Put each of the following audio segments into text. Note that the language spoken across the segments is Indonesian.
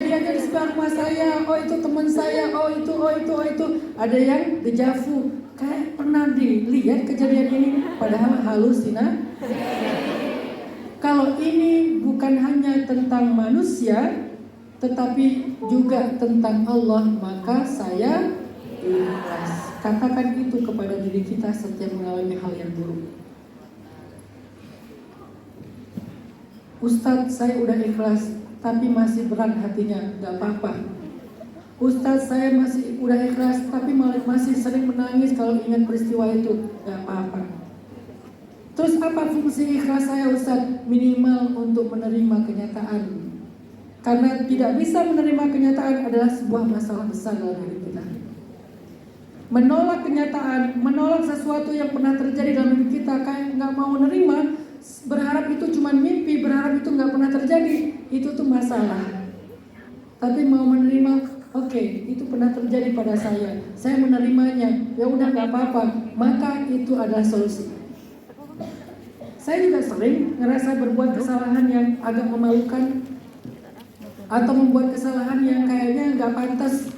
Dia di sebelah rumah saya, oh itu teman saya, oh itu. Ada yang dejavu, kayak pernah dilihat kejadian ini, padahal halusinasi. Kalau ini bukan hanya tentang manusia, tetapi juga tentang Allah, maka saya ikhlas. Katakan itu kepada diri kita setiap mengalami hal yang buruk. Ustadz, saya udah ikhlas, tapi masih berat hatinya, gak apa-apa. Ustadz, saya masih udah ikhlas, tapi masih sering menangis kalau ingat peristiwa itu, gak apa-apa. Terus apa fungsi ikhlas saya, Ustadz? Minimal untuk menerima kenyataan. Karena tidak bisa menerima kenyataan adalah sebuah masalah besar dalam hidup kita. Menolak kenyataan, menolak sesuatu yang pernah terjadi dalam hidup kita, kayak gak mau menerima, berharap itu cuma mimpi, berharap itu gak pernah terjadi, itu tuh masalah. Tapi mau menerima, oke, itu pernah terjadi pada saya menerimanya, ya udah gak apa-apa, maka itu adalah solusi. Saya juga sering ngerasa berbuat kesalahan yang agak memalukan, atau membuat kesalahan yang kayaknya gak pantas,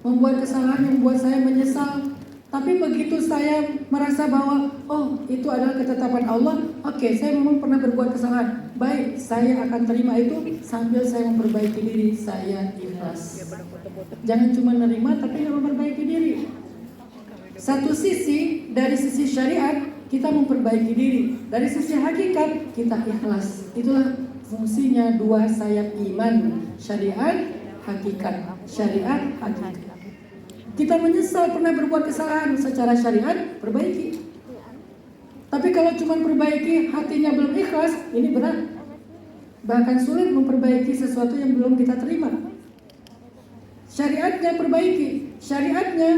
membuat kesalahan yang membuat saya menyesal. Tapi begitu saya merasa bahwa oh itu adalah ketetapan Allah, oke, saya memang pernah berbuat kesalahan, baik, saya akan terima itu sambil saya memperbaiki diri, saya ikhlas. Jangan cuma nerima tapi memperbaiki diri. Satu sisi, dari sisi syariat kita memperbaiki diri, dari sisi hakikat kita ikhlas. Itulah fungsinya dua sayap iman, syariat, hakikat, syariat, hakikat. Kita menyesal pernah berbuat kesalahan, secara syariat perbaiki. Tapi kalau cuma perbaiki hatinya belum ikhlas, ini berat. Bahkan sulit memperbaiki sesuatu yang belum kita terima. Syariatnya perbaiki, syariatnya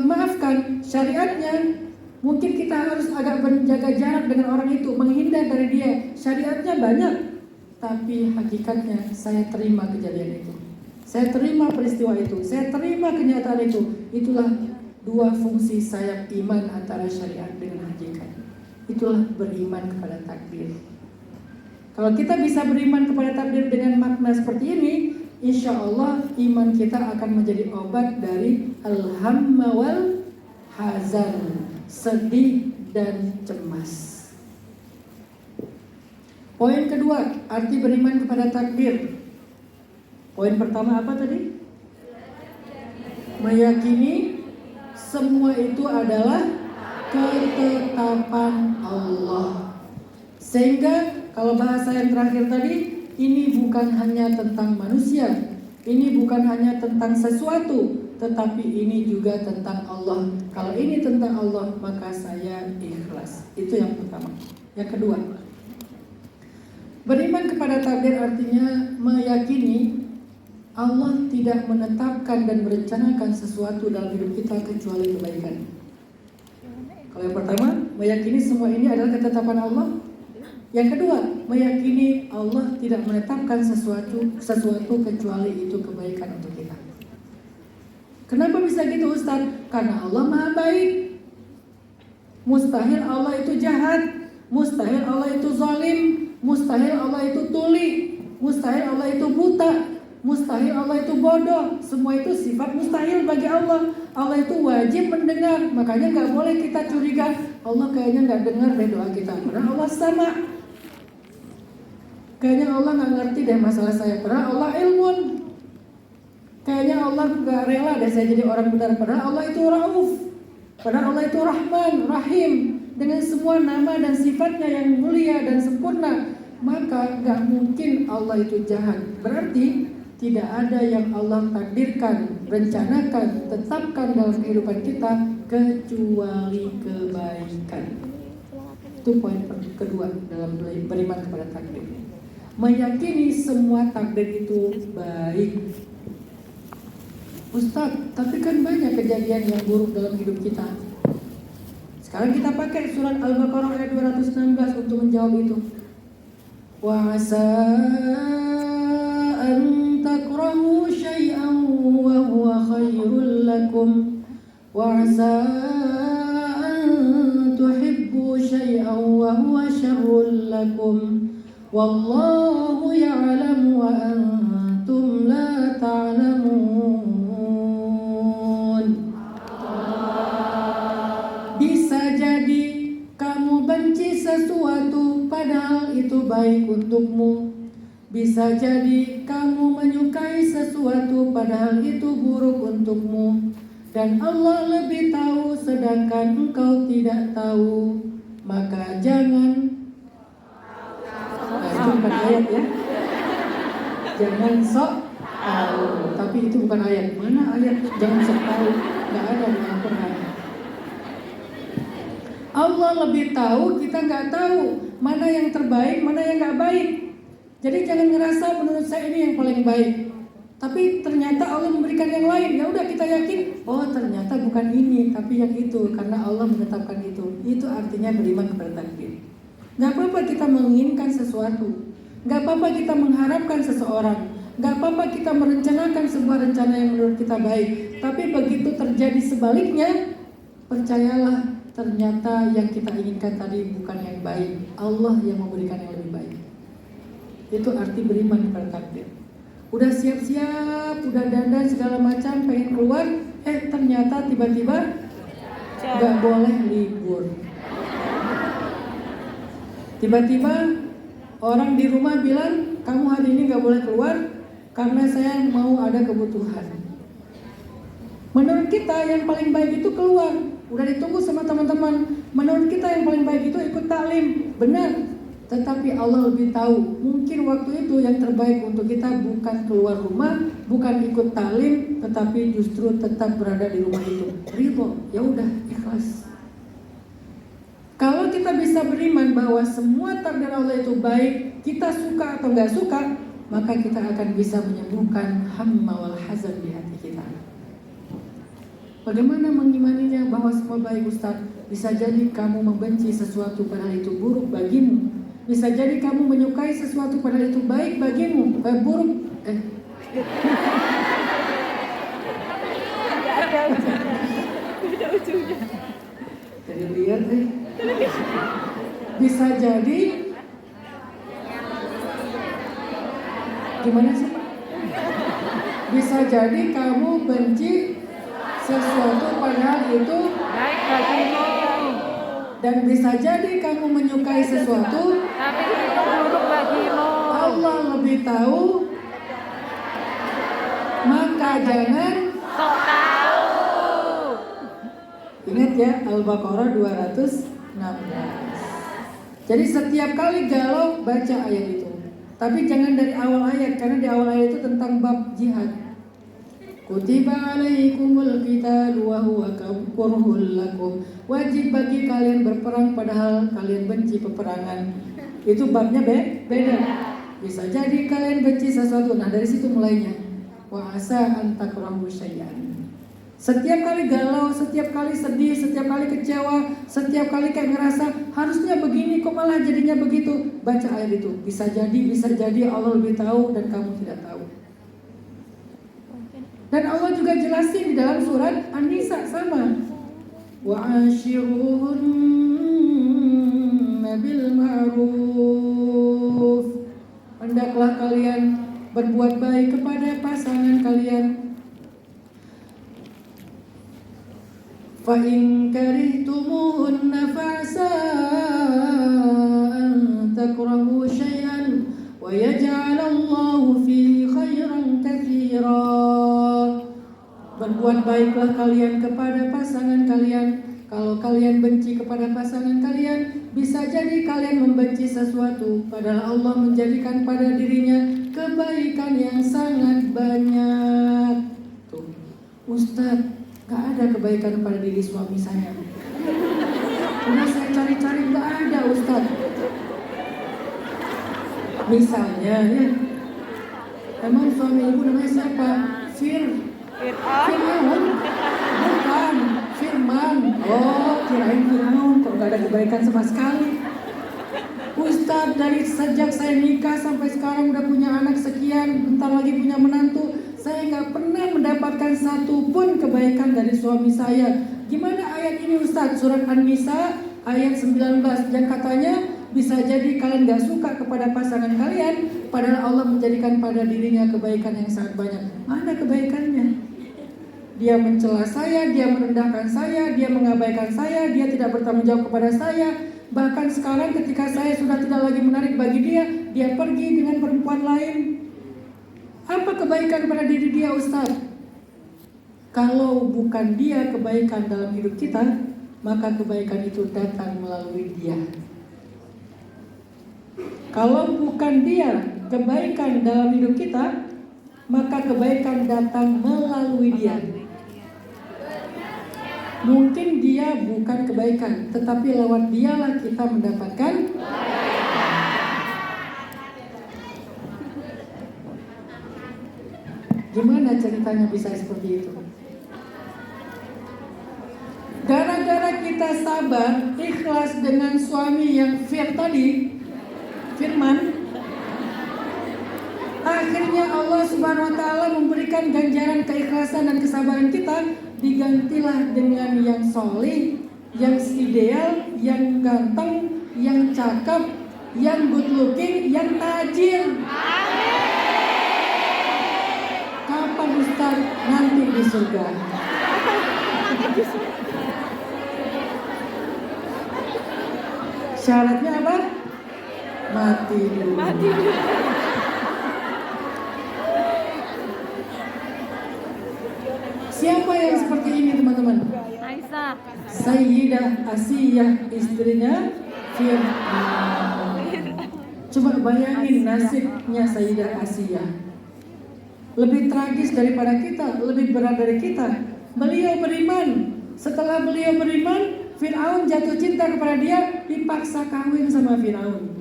maafkan, syariatnya mungkin kita harus agak menjaga jarak dengan orang itu, menghindar dari dia. Syariatnya banyak, tapi hakikatnya saya terima kejadian itu. Saya terima peristiwa itu, saya terima kenyataan itu. Itulah dua fungsi sayap iman antara syariat dengan hakikat. Itulah beriman kepada takdir. Kalau kita bisa beriman kepada takdir dengan makna seperti ini, insya Allah iman kita akan menjadi obat dari al-hamma wal hazan, sedih dan cemas. Poin kedua, arti beriman kepada takdir. Poin pertama apa tadi? Meyakini semua itu adalah ketetapan Allah. Sehingga kalau bahasa yang terakhir tadi, ini bukan hanya tentang manusia, ini bukan hanya tentang sesuatu, tetapi ini juga tentang Allah. Kalau ini tentang Allah, maka saya ikhlas. Itu yang pertama. Yang kedua, beriman kepada takdir artinya meyakini Allah tidak menetapkan dan merencanakan sesuatu dalam hidup kita kecuali kebaikan. Kalau yang pertama, meyakini semua ini adalah ketetapan Allah. Yang kedua, meyakini Allah tidak menetapkan sesuatu kecuali itu kebaikan untuk kita. Kenapa bisa gitu, Ustaz? Karena Allah Maha Baik. Mustahil Allah itu jahat, mustahil Allah itu zalim, mustahil Allah itu tuli, mustahil Allah itu buta, mustahil Allah itu bodoh. Semua itu sifat mustahil bagi Allah. Allah itu wajib mendengar. Makanya gak boleh kita curiga, Allah kayaknya gak dengar deh doa kita, padahal Allah sama. Kayaknya Allah gak ngerti deh masalah saya, padahal Allah ilmun. Kayaknya Allah gak rela deh saya jadi orang benar, padahal Allah itu Rauf, padahal Allah itu Rahman, Rahim, dengan semua nama dan sifatnya yang mulia dan sempurna. Maka gak mungkin Allah itu jahat. Berarti tidak ada yang Allah takdirkan, rencanakan, tetapkan dalam kehidupan kita kecuali kebaikan. Itu poin kedua dalam beriman kepada takdir. Meyakini semua takdir itu baik. Ustaz, tapi kan banyak kejadian yang buruk dalam hidup kita. Sekarang kita pakai surat Al-Baqarah ayat 216 untuk menjawab itu. Wa asa an takrahu syai'an wa huwa khairul lakum wa asa an tuhibbu syai'an wa huwa syarrul lakum wallahu ya'lamu wa antum antum la ta'lamun. Bisa jadi kamu benci sesuatu padahal itu baik untukmu. Bisa jadi kamu menyukai sesuatu padahal itu buruk untukmu. Dan Allah lebih tahu sedangkan engkau tidak tahu. Maka jangan, itu bukan ayat ya. Jangan sok tahu. Tapi itu bukan ayat. Mana ayat jangan sok tahu? Gak ada di Al-Quran. Allah lebih tahu, kita gak tahu mana yang terbaik, mana yang gak baik. Jadi jangan ngerasa menurut saya ini yang paling baik. Tapi ternyata Allah memberikan yang lain. Ya udah kita yakin, oh ternyata bukan ini, tapi yang itu, karena Allah menetapkan itu. Itu artinya beriman kepada takdir. Gak apa-apa kita menginginkan sesuatu, gak apa-apa kita mengharapkan seseorang, gak apa-apa kita merencanakan sebuah rencana yang menurut kita baik. Tapi begitu terjadi sebaliknya, percayalah ternyata yang kita inginkan tadi bukan yang baik. Allah yang memberikan yang lebih baik. Itu arti beriman kepada takdir. Udah siap-siap, udah dandan segala macam, pengen keluar, ternyata tiba-tiba gak boleh libur. Tiba-tiba orang di rumah bilang, kamu hari ini gak boleh keluar karena saya mau ada kebutuhan. Menurut kita yang paling baik itu keluar, udah ditunggu sama teman-teman. Menurut kita yang paling baik itu ikut taklim, benar. Tetapi Allah lebih tahu, mungkin waktu itu yang terbaik untuk kita bukan keluar rumah, bukan ikut taklim, tetapi justru tetap berada di rumah itu. Ridho, ya udah ikhlas. Kalau kita bisa beriman bahwa semua takdir Allah itu baik, kita suka atau nggak suka, maka kita akan bisa menyembuhkan hamma wal hazan di hati kita. Bagaimana mengimaninya bahwa semua baik, Ustaz? Bisa jadi kamu membenci sesuatu padahal itu buruk bagimu. Bisa jadi kamu menyukai sesuatu padahal itu baik bagimu, buruk. Ada ujungnya. Jadi lihat Bisa jadi gimana sih? Bisa jadi kamu benci sesuatu padahal itu Baik bagimu. dan bisa jadi kamu menyukai sesuatu Tapi itu buruk bagimu. Allah lebih tahu, maka jangan Sok tahu. ingat ya, Al-Baqarah 216. Jadi setiap kali galau baca ayat itu. Tapi jangan dari awal ayat, karena di awal ayat itu tentang bab jihad. Kutiba alaikumul qitalu wa huwa kurhul lakum. Wajib bagi kalian berperang padahal kalian benci peperangan. Itu babnya beda. Bisa jadi kalian benci sesuatu. Nah, dari situ mulainya. Wa asa an takrahu syai'an. Setiap kali galau, setiap kali sedih, setiap kali kecewa, setiap kali kayak ngerasa harusnya begini kok malah jadinya begitu, baca ayat itu. Bisa jadi Allah lebih tahu dan kamu tidak tahu. Dan Allah juga jelasin di dalam surat An-Nisa sama. Wa ashiruhunna bil ma'ruf. Hendaklah kalian berbuat baik kepada pasangan kalian. Fa in karihtumuhunna fa'asa an takrahu syai'an wa yaj'alallahu fihi khairan katsira. Berbuat baiklah kalian kepada pasangan kalian. Kalau kalian benci kepada pasangan kalian, bisa jadi kalian membenci sesuatu, padahal Allah menjadikan pada dirinya kebaikan yang sangat banyak. Tuh, Ustadz, gak ada kebaikan pada diri suami saya. Udah saya cari-cari, gak ada Ustadz. Misalnya ya, emang suami ibu namanya siapa? Fir'aun? Bukan, Firman. Oh, kirain Fir'aun, kok gak ada kebaikan sama sekali. Ustadz, dari sejak saya nikah sampai sekarang udah punya anak sekian, bentar lagi punya menantu, saya gak pernah mendapatkan satu pun kebaikan dari suami saya. Gimana ayat ini Ustadz? Surat An-Nisa ayat 19, yang katanya Bisa jadi kalian gak suka kepada pasangan kalian, padahal Allah menjadikan pada dirinya kebaikan yang sangat banyak. Mana kebaikannya? Dia mencela saya, dia merendahkan saya, dia mengabaikan saya, dia tidak bertanggung jawab kepada saya. Bahkan sekarang ketika saya sudah tidak lagi menarik bagi dia pergi dengan perempuan lain. Apa kebaikan pada diri dia, Ustaz? Kalau bukan dia kebaikan dalam hidup kita, maka kebaikan itu datang melalui dia. Kalau bukan dia kebaikan dalam hidup kita, maka kebaikan datang melalui dia. Mungkin dia bukan kebaikan, tetapi lewat dialah kita mendapatkan. Gimana ceritanya bisa seperti itu? Gara-gara kita sabar, ikhlas dengan suami yang firman, akhirnya Allah Subhanahu wa taala memberikan ganjaran keikhlasan dan kesabaran kita, digantilah dengan yang solih, yang ideal, yang ganteng, yang cakep, yang good looking, yang tajir. Kapan Ustaz? Nanti di surga. Syaratnya apa? Mati dulu. Siapa yang seperti ini teman-teman? Aisyah. Sayyidah Asiyah, istrinya Fir'aun. Coba bayangin nasibnya Sayyidah Asiyah. Lebih tragis daripada kita, lebih berat dari kita. Beliau beriman. Setelah beliau beriman, Fir'aun jatuh cinta kepada dia, dipaksa kawin sama Fir'aun.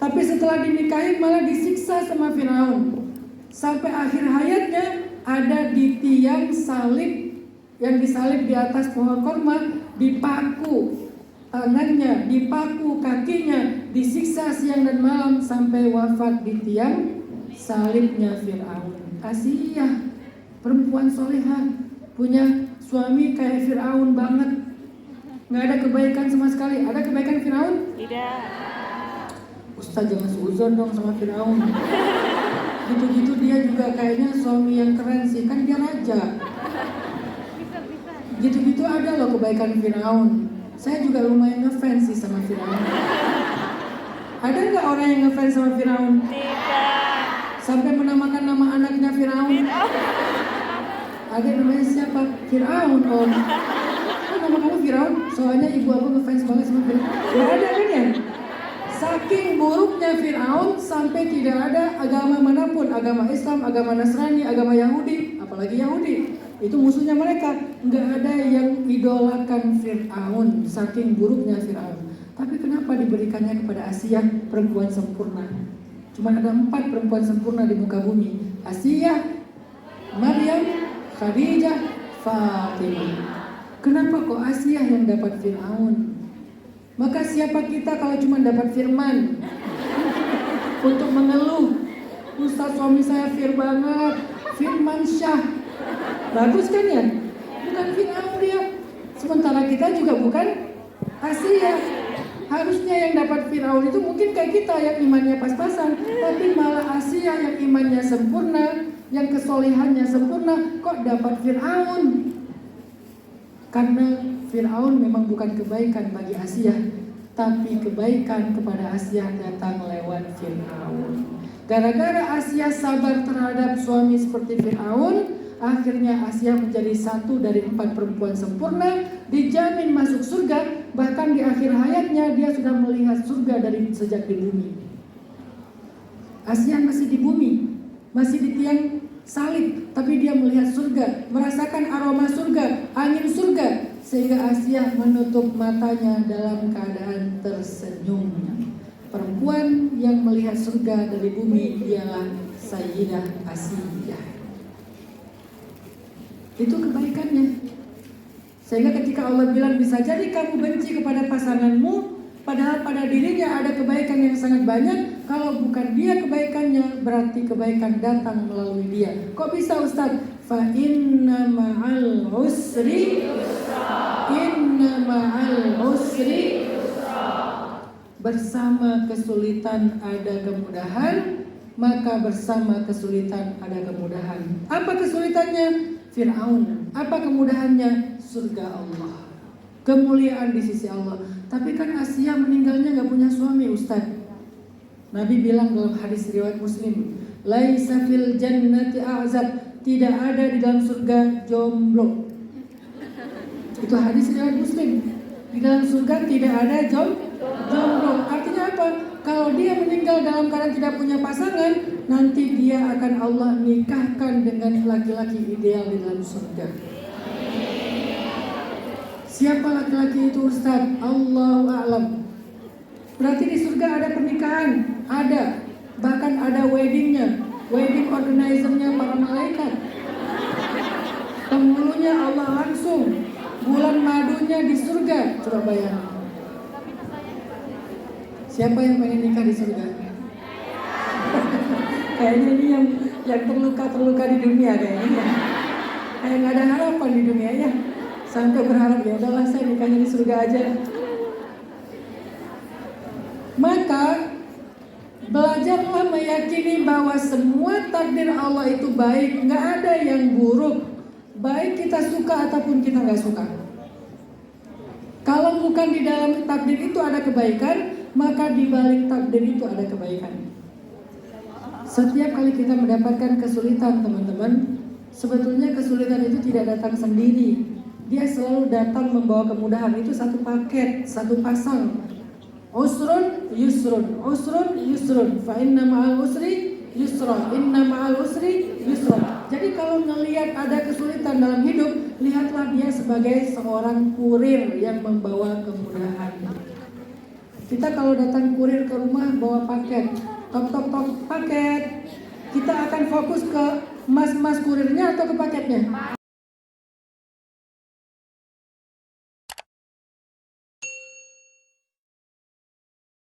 Tapi setelah dinikahi malah disiksa sama Fir'aun. Sampai akhir hayatnya ada di tiang salib, yang disalib di atas pohon korma, dipaku tangannya, dipaku kakinya, disiksa siang dan malam sampai wafat di tiang salibnya Fir'aun. Asiyah, perempuan solehah, punya suami kayak Fir'aun banget. Nggak ada kebaikan sama sekali. Ada kebaikan Fir'aun? Tidak. Ustaz jangan seuzon dong sama Fir'aun. Gitu-gitu dia juga kayaknya suami yang keren sih, kan dia raja. Gitu-gitu ada loh kebaikan Fir'aun. Saya juga lumayan ngefans sih sama Fir'aun. Ada nggak orang yang ngefans sama Fir'aun? Tidak. Sampai menamakan nama anaknya Fir'aun. Ada namanya siapa? Fir'aun om. Nama kamu Fir'aun? Soalnya ibu aku ngefans banget sama Fir'aun. Gak ada kan ya? Saking buruknya Fir'aun sampai tidak ada agama manapun, agama Islam, agama Nasrani, agama Yahudi, apalagi Yahudi, itu musuhnya mereka. Nggak ada yang idolakan Fir'aun, saking buruknya Fir'aun. Tapi kenapa diberikannya kepada Asiyah, perempuan sempurna? Cuma ada 4 perempuan sempurna di muka bumi. Asiyah, Maryam, Khadijah, Fatimah. Kenapa kok Asiyah yang dapat Fir'aun? Maka siapa kita kalau cuma dapat firman untuk mengeluh, Ustaz suami saya banget, firman syah. Bagus kan ya? Bukan Fir'aun dia. Sementara kita juga bukan Asiyah. Harusnya yang dapat Fir'aun itu mungkin kayak kita yang imannya pas-pasan, tapi malah Asiyah yang imannya sempurna, yang kesolehannya sempurna, kok dapat Fir'aun? Karena Fir'aun memang bukan kebaikan bagi Asiyah, tapi kebaikan kepada Asiyah datang lewat Fir'aun. Gara-gara Asiyah sabar terhadap suami seperti Fir'aun, akhirnya Asiyah menjadi 1 dari 4 perempuan sempurna, dijamin masuk surga. Bahkan di akhir hayatnya dia sudah melihat surga dari sejak di bumi. Asiyah masih di bumi, masih di tiang salib, tapi dia melihat surga, merasakan aroma surga, angin surga, sehingga Asiyah menutup matanya dalam keadaan tersenyum. Perempuan yang melihat surga dari bumi ialah Sayyidah Asiyah. Itu kebaikannya. Sehingga ketika Allah bilang bisa jadi kamu benci kepada pasanganmu, padahal pada dirinya ada kebaikan yang sangat banyak. Kalau bukan dia kebaikannya, berarti kebaikan datang melalui dia. Kok bisa Ustaz? Fa inna ma'al usri yusra. Inna ma'al usri yusra. bersama kesulitan ada kemudahan, maka bersama kesulitan ada kemudahan. Apa kesulitannya? Fir'aun. Apa kemudahannya? Surga Allah, kemuliaan di sisi Allah. Tapi kan Asia meninggalnya gak punya suami, Ustaz. Nabi bilang dalam hadis riwayat Muslim, laisa fil jannati a'zab, tidak ada di dalam surga jomblo. Itu hadis riwayat Muslim. Di dalam surga tidak ada jomblo. Artinya apa? Kalau dia meninggal dalam keadaan tidak punya pasangan, nanti dia akan Allah nikahkan dengan laki-laki ideal di dalam surga. Siapa laki-laki itu, Ustaz? Allahu a'lam. Berarti di surga ada pernikahan, ada. Bahkan ada weddingnya, wedding organizer-nya para malaikat. Penghulunya Allah langsung. Bulan madunya di surga. Coba bayangin. Siapa yang pengen nikah di surga? Kayaknya ini yang terluka di dunia kayaknya. Kayak nggak ada harapan di dunia ya. Sampai berharap ya udahlah saya nikahnya di surga aja. Maka belajarlah meyakini bahwa semua takdir Allah itu baik, nggak ada yang buruk. Baik kita suka ataupun kita nggak suka. Kalau bukan di dalam takdir itu ada kebaikan, maka di balik takdir itu ada kebaikan. Setiap kali kita mendapatkan kesulitan, teman-teman, sebetulnya kesulitan itu tidak datang sendiri. Dia selalu datang membawa kemudahan. Itu satu paket, satu pasang. Usrun yusrun, usrun yusrun, fa inna ma'al usri yusra, inna ma'al usri yusra. Jadi kalau ngelihat ada kesulitan dalam hidup, lihatlah dia sebagai seorang kurir yang membawa kemudahan. Kita kalau datang kurir ke rumah bawa paket, tok paket, kita akan fokus ke mas kurirnya atau ke paketnya?